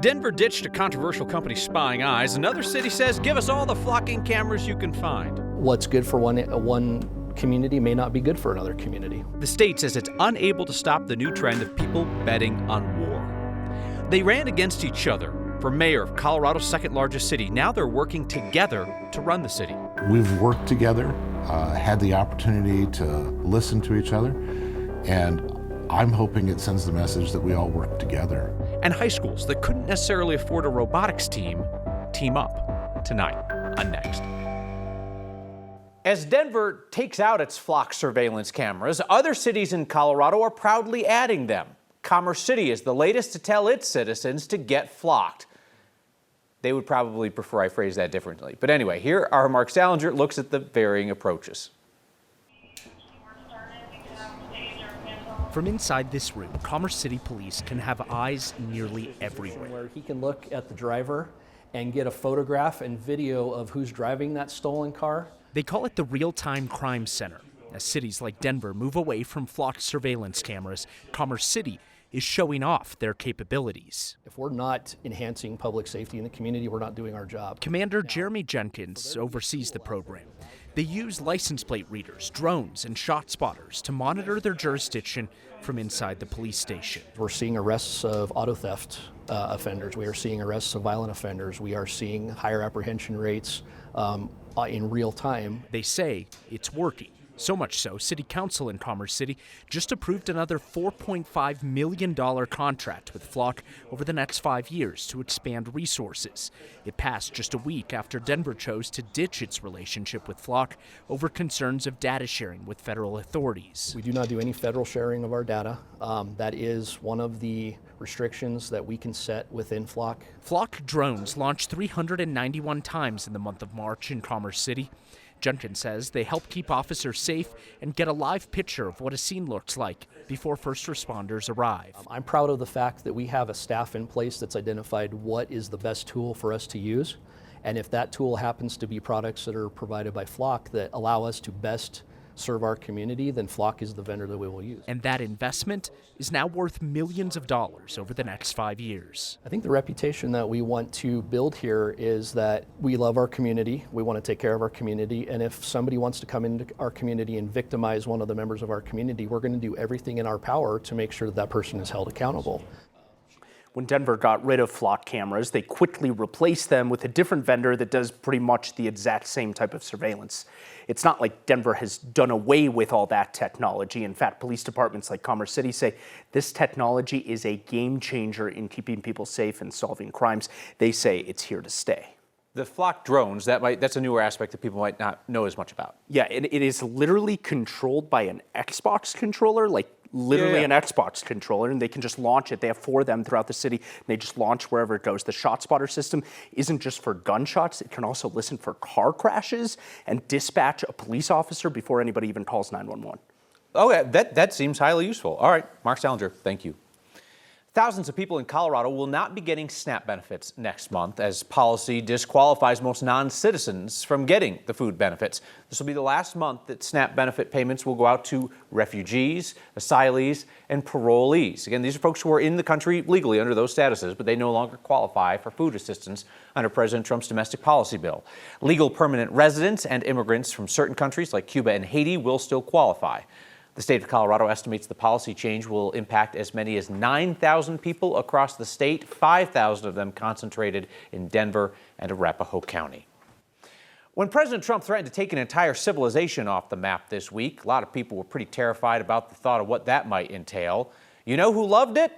Denver ditched a controversial company spying eyes. Another city says, give us all the flocking cameras you can find. What's good for one community may not be good for another community. The state says it's unable to stop the new trend of people betting on war. They ran against each other for mayor of Colorado's second largest city. Now they're working together to run the city. We've worked together, had the opportunity to listen to each other, and I'm hoping it sends the message that we all work together. And high schools that couldn't necessarily afford a robotics team up tonight on Next. As Denver takes out its flock surveillance cameras, other cities in Colorado are proudly adding them. Commerce City is the latest to tell its citizens to get flocked. They would probably prefer I phrase that differently. But anyway, here our Mark Salinger looks at the varying approaches. From inside this room, Commerce City police can have eyes nearly everywhere. Where he can look at the driver and get a photograph and video of who's driving that stolen car. They call it the Real-Time Crime Center. As cities like Denver move away from flocked surveillance cameras, Commerce City is showing off their capabilities. If we're not enhancing public safety in the community, we're not doing our job. Commander Jeremy Jenkins oversees the program. They use license plate readers, drones, and shot spotters to monitor their jurisdiction from inside the police station. We're seeing arrests of auto theft offenders. We are seeing arrests of violent offenders. We are seeing higher apprehension rates in real time. They say it's working. So much so, City Council in Commerce City just approved another $4.5 million contract with Flock over the next 5 years to expand resources. It passed just a week after Denver chose to ditch its relationship with Flock over concerns of data sharing with federal authorities. We do not do any federal sharing of our data. That is one of the restrictions that we can set within Flock. Flock drones launched 391 times in the month of March in Commerce City. Jenkins says they help keep officers safe and get a live picture of what a scene looks like before first responders arrive. I'm proud of the fact that we have a staff in place that's identified what is the best tool for us to use. And if that tool happens to be products that are provided by Flock that allow us to best serve our community, then Flock is the vendor that we will use. And that investment is now worth millions of dollars over the next 5 years. I think the reputation that we want to build here is that we love our community, we want to take care of our community, and if somebody wants to come into our community and victimize one of the members of our community, we're going to do everything in our power to make sure that that person is held accountable. When Denver got rid of flock cameras, they quickly replaced them with a different vendor that does pretty much the exact same type of surveillance. It's not like Denver has done away with all that technology. In fact, police departments like Commerce City say this technology is a game changer in keeping people safe and solving crimes. They say it's here to stay. The flock drones, that's a newer aspect that people might not know as much about. Yeah, and it is literally controlled by an Xbox controller, like literally an Xbox controller, and they can just launch it. They have 4 of them throughout the city, and they just launch wherever it goes. The shot spotter system isn't just for gunshots. It can also listen for car crashes and dispatch a police officer before anybody even calls 911. Oh, that seems highly useful. All right, Mark Salinger, thank you. Thousands of people in Colorado will not be getting SNAP benefits next month as policy disqualifies most non-citizens from getting the food benefits. This will be the last month that SNAP benefit payments will go out to refugees, asylees, and parolees. Again, these are folks who are in the country legally under those statuses, but they no longer qualify for food assistance under President Trump's domestic policy bill. Legal permanent residents and immigrants from certain countries like Cuba and Haiti will still qualify. The state of Colorado estimates the policy change will impact as many as 9,000 people across the state, 5,000 of them concentrated in Denver and Arapahoe County. When President Trump threatened to take an entire civilization off the map this week, a lot of people were pretty terrified about the thought of what that might entail. You know who loved it?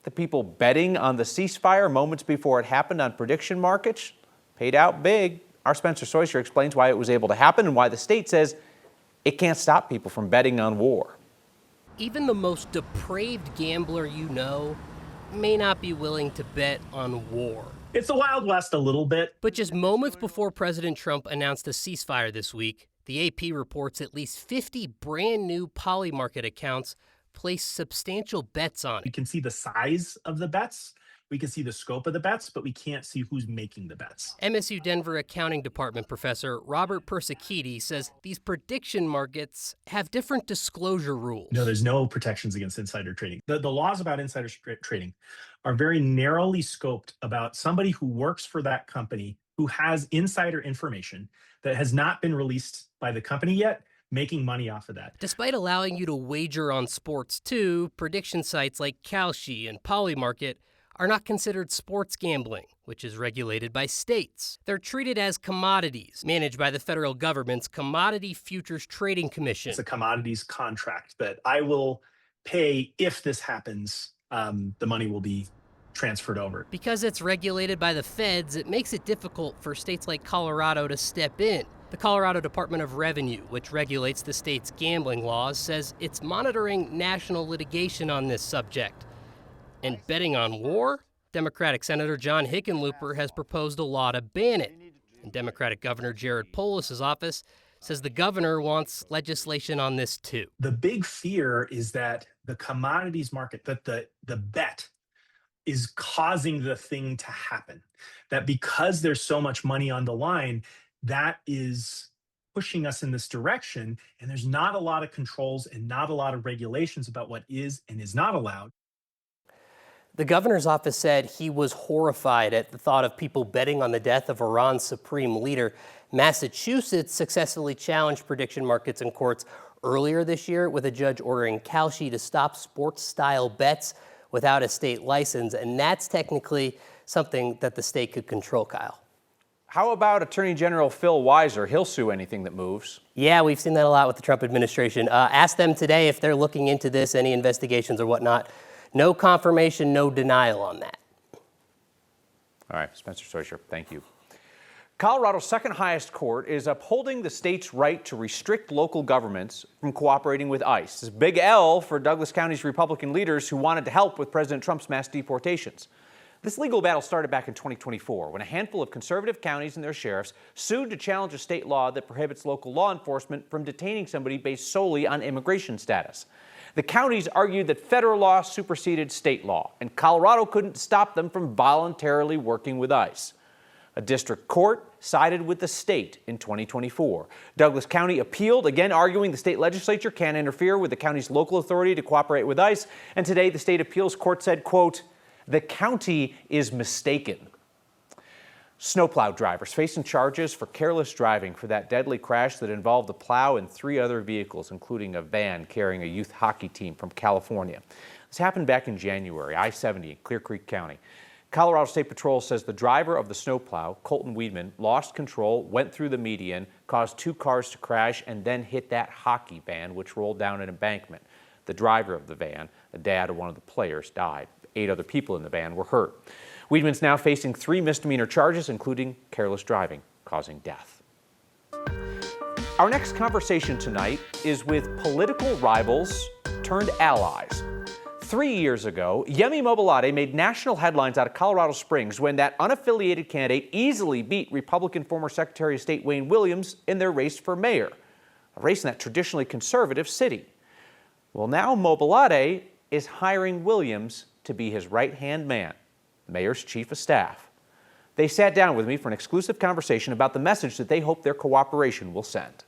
The people betting on the ceasefire moments before it happened on prediction markets paid out big. Our Spencer Soyser explains why it was able to happen and why the state says it can't stop people from betting on war. Even the most depraved gambler you know may not be willing to bet on war. It's the Wild West a little bit. But just moments before President Trump announced a ceasefire this week, the AP reports at least 50 brand new Polymarket accounts placed substantial bets on it. We can see the size of the bets. We can see the scope of the bets, but we can't see who's making the bets. MSU Denver Accounting Department professor Robert Persichidi says these prediction markets have different disclosure rules. No, there's no protections against insider trading. The laws about insider trading are very narrowly scoped about somebody who works for that company who has insider information that has not been released by the company yet, making money off of that. Despite allowing you to wager on sports too, prediction sites like Kalshi and Polymarket are not considered sports gambling, which is regulated by states. They're treated as commodities, managed by the federal government's Commodity Futures Trading Commission. It's a commodities contract that I will pay if this happens. The money will be transferred over. Because it's regulated by the feds, it makes it difficult for states like Colorado to step in. The Colorado Department of Revenue, which regulates the state's gambling laws, says it's monitoring national litigation on this subject. And betting on war? Democratic Senator John Hickenlooper has proposed a law to ban it. And Democratic Governor Jared Polis's office says the governor wants legislation on this too. The big fear is that the commodities market, that the bet is causing the thing to happen. That because there's so much money on the line, that is pushing us in this direction. And there's not a lot of controls and not a lot of regulations about what is and is not allowed. The governor's office said he was horrified at the thought of people betting on the death of Iran's supreme leader. Massachusetts successfully challenged prediction markets in courts earlier this year, with a judge ordering Kalshi to stop sports-style bets without a state license, and that's technically something that the state could control, Kyle. How about Attorney General Phil Weiser? He'll sue anything that moves. Yeah, we've seen that a lot with the Trump administration. Ask them today if they're looking into this, any investigations or whatnot. No confirmation, no denial on that. All right, Spencer Soisher, thank you. Colorado's second highest court is upholding the state's right to restrict local governments from cooperating with ICE. This is a big L for Douglas County's Republican leaders who wanted to help with President Trump's mass deportations. This legal battle started back in 2024 when a handful of conservative counties and their sheriffs sued to challenge a state law that prohibits local law enforcement from detaining somebody based solely on immigration status. The counties argued that federal law superseded state law, and Colorado couldn't stop them from voluntarily working with ICE. A district court sided with the state in 2024. Douglas County appealed, again arguing the state legislature can't interfere with the county's local authority to cooperate with ICE. And today the state appeals court said, quote, "The county is mistaken." Snowplow drivers facing charges for careless driving for that deadly crash that involved the plow and 3 other vehicles, including a van carrying a youth hockey team from California. This happened back in January, I-70 in Clear Creek County. Colorado State Patrol says the driver of the snowplow, Colton Weedman, lost control, went through the median, caused 2 cars to crash, and then hit that hockey van, which rolled down an embankment. The driver of the van, the dad of one of the players, died. 8 other people in the van were hurt. Weedman's now facing 3 misdemeanor charges, including careless driving, causing death. Our next conversation tonight is with political rivals turned allies. 3 years ago, Yemi Mobolade made national headlines out of Colorado Springs when that unaffiliated candidate easily beat Republican former Secretary of State Wayne Williams in their race for mayor, a race in that traditionally conservative city. Well, now Mobolade is hiring Williams to be his right-hand man, the mayor's chief of staff. They sat down with me for an exclusive conversation about the message that they hope their cooperation will send.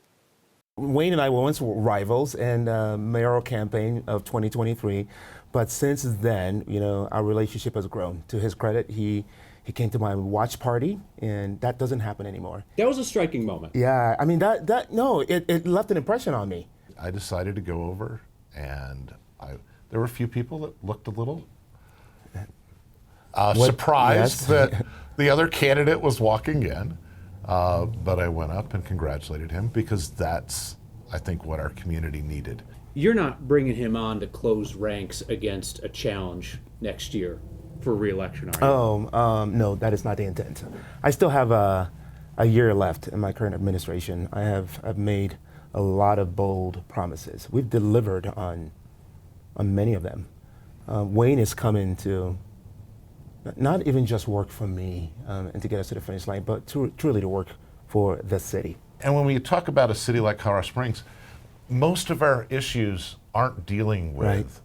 Wayne and I were once rivals in the mayoral campaign of 2023, but since then, our relationship has grown. To his credit, he came to my watch party, and that doesn't happen anymore. That was a striking moment. Yeah, I mean, it left an impression on me. I decided to go over, and there were a few people that looked a little surprised that the other candidate was walking in. But I went up and congratulated him because that's, I think, what our community needed. You're not bringing him on to close ranks against a challenge next year for re-election, are you? No, that is not the intent. I still have a year left in my current administration. I've made a lot of bold promises. We've delivered on many of them. Wayne is coming to not even just work for me and to get us to the finish line, but truly to work for the city. And when we talk about a city like Colorado Springs, most of our issues aren't dealing with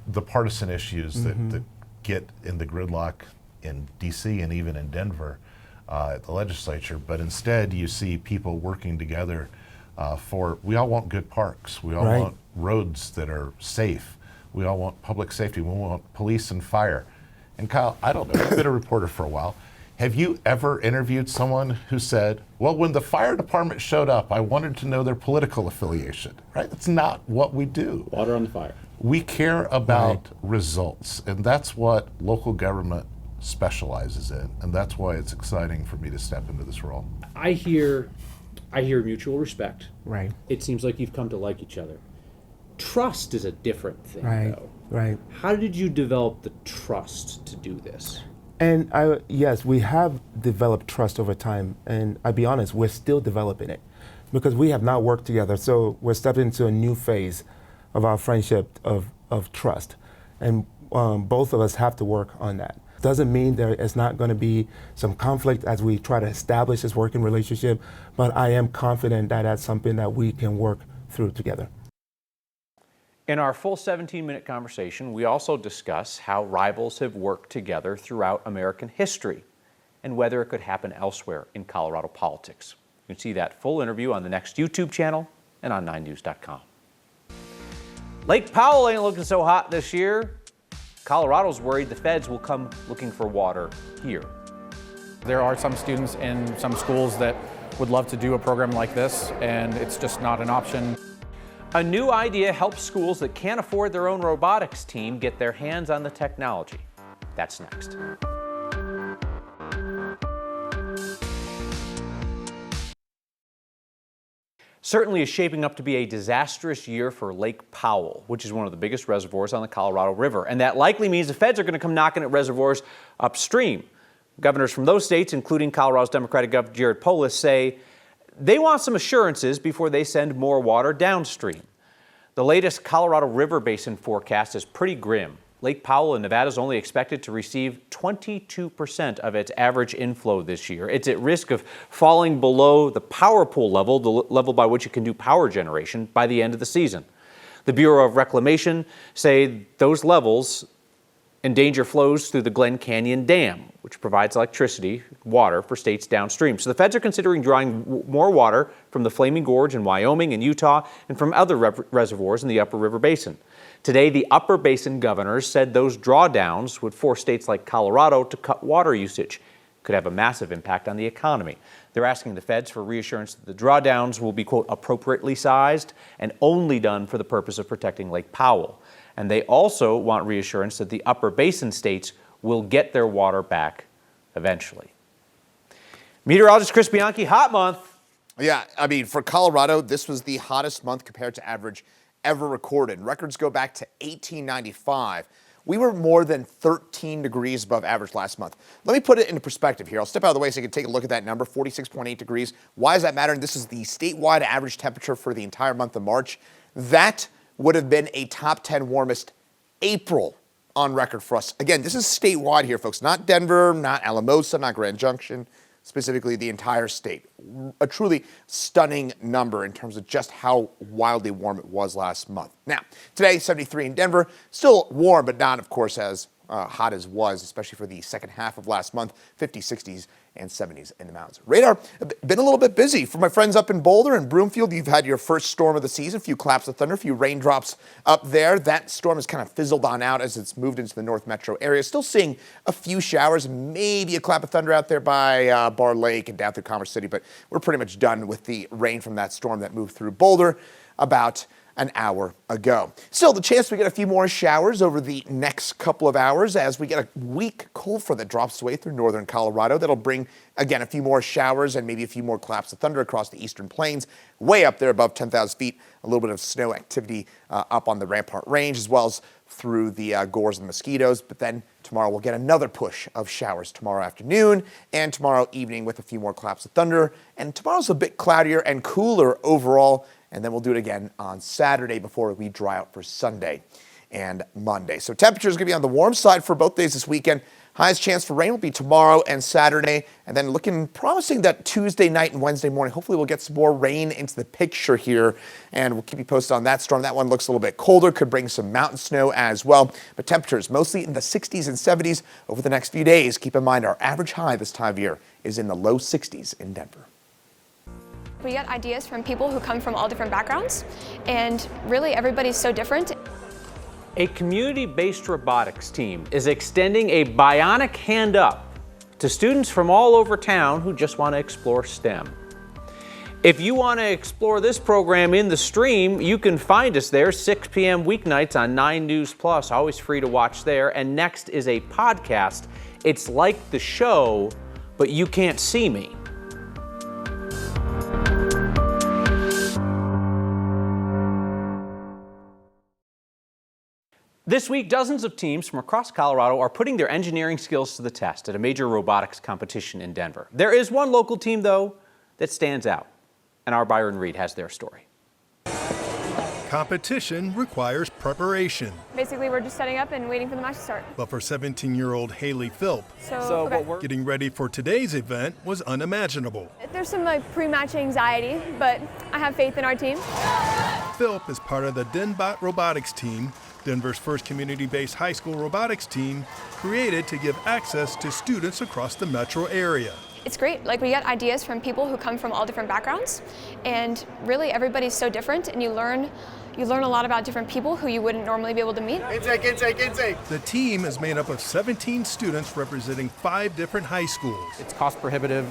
the partisan issues that get in the gridlock in DC and even in Denver at the legislature, but instead you see people working together we all want good parks, we all want roads that are safe, we all want public safety, we want police and fire. And Kyle, I don't know, you've been a reporter for a while. Have you ever interviewed someone who said, well, when the fire department showed up, I wanted to know their political affiliation, right? That's not what we do. Water on the fire. We care about results, and that's what local government specializes in, and that's why it's exciting for me to step into this role. I hear mutual respect. Right. It seems like you've come to like each other. Trust is a different thing, Right. though. Right. How did you develop the trust to do this? And yes, we have developed trust over time, and I'll be honest, we're still developing it because we have not worked together. So we're stepping into a new phase of our friendship of trust, and both of us have to work on that. Doesn't mean there is not going to be some conflict as we try to establish this working relationship, but I am confident that that's something that we can work through together. In our full 17-minute conversation, we also discuss how rivals have worked together throughout American history and whether it could happen elsewhere in Colorado politics. You can see that full interview on the next YouTube channel and on 9news.com. Lake Powell ain't looking so hot this year. Colorado's worried the feds will come looking for water here. There are some students in some schools that would love to do a program like this, and it's just not an option. A new idea helps schools that can't afford their own robotics team get their hands on the technology. That's next. Certainly is shaping up to be a disastrous year for Lake Powell, which is one of the biggest reservoirs on the Colorado River. And that likely means the feds are going to come knocking at reservoirs upstream. Governors from those states, including Colorado's Democratic Governor Jared Polis, say they want some assurances before they send more water downstream. The latest Colorado River Basin forecast is pretty grim. Lake Powell in Nevada is only expected to receive 22% of its average inflow this year. It's at risk of falling below the power pool level, the level by which it can do power generation, by the end of the season. The Bureau of Reclamation say those levels endanger flows through the Glen Canyon Dam, which provides electricity, water for states downstream. So the feds are considering drawing more water from the Flaming Gorge in Wyoming and Utah and from other reservoirs in the Upper River Basin. Today, the Upper Basin governors said those drawdowns would force states like Colorado to cut water usage. Could have a massive impact on the economy. They're asking the feds for reassurance that the drawdowns will be, quote, appropriately sized and only done for the purpose of protecting Lake Powell. And they also want reassurance that the Upper Basin states will get their water back eventually. Meteorologist Chris Bianchi, hot month. Yeah, I mean, for Colorado, this was the hottest month compared to average ever recorded. Records go back to 1895. We were more than 13 degrees above average last month. Let me put it into perspective here. I'll step out of the way so you can take a look at that number, 46.8 degrees. Why does that matter? And this is the statewide average temperature for the entire month of March. That would have been a top 10 warmest April on record for us. Again, this is statewide here, folks. Not Denver, not Alamosa, not Grand Junction, specifically the entire state. A truly stunning number in terms of just how wildly warm it was last month. Now, today, 73 in Denver. Still warm, but not, of course, as hot as was, especially for the second half of last month. 50s, 60s, and 70s in the mountains. Radar, been a little bit busy. For my friends up in Boulder and Broomfield, you've had your first storm of the season, a few claps of thunder, a few raindrops up there. That storm has kind of fizzled on out as it's moved into the North Metro area. Still seeing a few showers, maybe a clap of thunder out there by Bar Lake and down through Commerce City, but we're pretty much done with the rain from that storm that moved through Boulder about an hour ago. Still, the chance we get a few more showers over the next couple of hours as we get a weak cold front that drops away through northern Colorado. That'll bring, again, a few more showers and maybe a few more claps of thunder across the eastern plains, way up there above 10,000 feet. A little bit of snow activity up on the Rampart Range, as well as through the Gores and Mosquitoes. But then tomorrow we'll get another push of showers tomorrow afternoon and tomorrow evening with a few more claps of thunder. And tomorrow's a bit cloudier and cooler overall. And then we'll do it again on Saturday before we dry out for Sunday and Monday. So temperatures going to be on the warm side for both days this weekend. Highest chance for rain will be tomorrow and Saturday. And then looking promising that Tuesday night and Wednesday morning, hopefully we'll get some more rain into the picture here. And we'll keep you posted on that storm. That one looks a little bit colder, could bring some mountain snow as well. But temperatures mostly in the 60s and 70s over the next few days. Keep in mind our average high this time of year is in the low 60s in Denver. We get ideas from people who come from all different backgrounds, and really everybody's so different. A community-based robotics team is extending a bionic hand up to students from all over town who just want to explore STEM. If you want to explore this program in the stream, you can find us there 6 p.m. weeknights on 9 News Plus, always free to watch there. And next is a podcast. It's like the show, but you can't see me. This week, dozens of teams from across Colorado are putting their engineering skills to the test at a major robotics competition in Denver. There is one local team, though, that stands out, and our Byron Reed has their story. Competition requires preparation. Basically, we're just setting up and waiting for the match to start. But for 17-year-old Haley Philp, Okay. getting ready for today's event was unimaginable. There's some pre-match anxiety, but I have faith in our team. Philp is part of the Denbot robotics team, Denver's first community-based high school robotics team, created to give access to students across the metro area. It's great. We get ideas from people who come from all different backgrounds, and really everybody's so different, and you learn a lot about different people who you wouldn't normally be able to meet. Intake. The team is made up of 17 students representing 5 different high schools. It's cost prohibitive,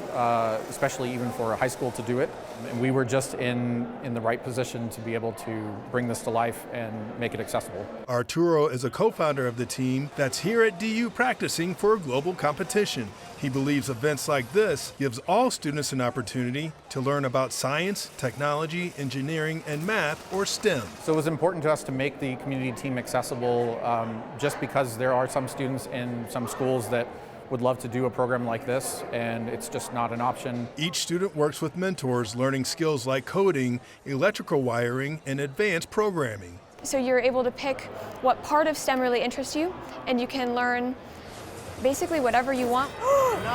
especially even for a high school to do it. And we were just in the right position to be able to bring this to life and make it accessible. Arturo is a co-founder of the team that's here at DU practicing for a global competition. He believes events like this gives all students an opportunity to learn about science, technology, engineering, and math, or STEM. So it was important to us to make the community team accessible just because there are some students in some schools that would love to do a program like this, and it's just not an option. Each student works with mentors, learning skills like coding, electrical wiring, and advanced programming. So you're able to pick what part of STEM really interests you, and you can learn basically whatever you want.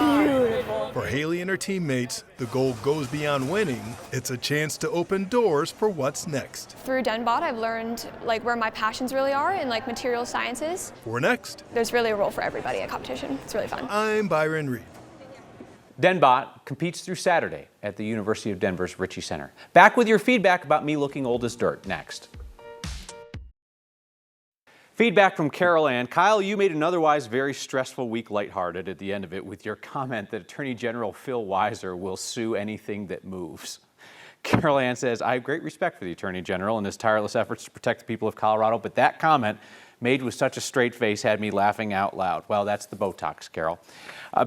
Beautiful. For Haley and her teammates, the goal goes beyond winning. It's a chance to open doors for what's next. Through Denbot, I've learned where my passions really are in material sciences. For next, there's really a role for everybody at competition. It's really fun. I'm Byron Reed. Denbot competes through Saturday at the University of Denver's Ritchie Center. Back with your feedback about me looking old as dirt next. Feedback from Carol Ann. Kyle, you made an otherwise very stressful week lighthearted at the end of it with your comment that Attorney General Phil Weiser will sue anything that moves. Carol Ann says, I have great respect for the Attorney General and his tireless efforts to protect the people of Colorado, but that comment made with such a straight face had me laughing out loud. Well, that's the Botox, Carol.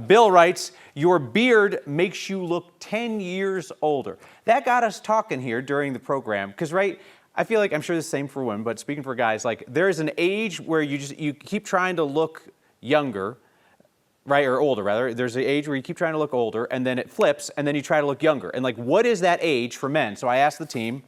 Bill writes, your beard makes you look 10 years older. That got us talking here during the program, because, right, I feel like I'm sure the same for women, but speaking for guys, there is an age where you keep trying to look younger, right, or older rather. There's an age where you keep trying to look older, and then it flips, and then you try to look younger. And what is that age for men? So I asked the team.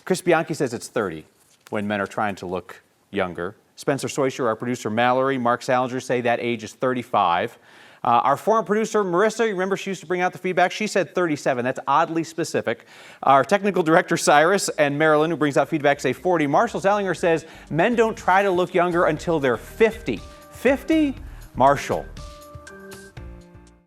Chris Bianchi says it's 30 when men are trying to look younger. Spencer Soysher, our producer Mallory, Mark Salinger say that age is 35. Our former producer, Marissa, you remember she used to bring out the feedback? She said 37. That's oddly specific. Our technical director, Cyrus, and Marilyn, who brings out feedback, say 40. Marshall Salinger says men don't try to look younger until they're 50. 50? Marshall,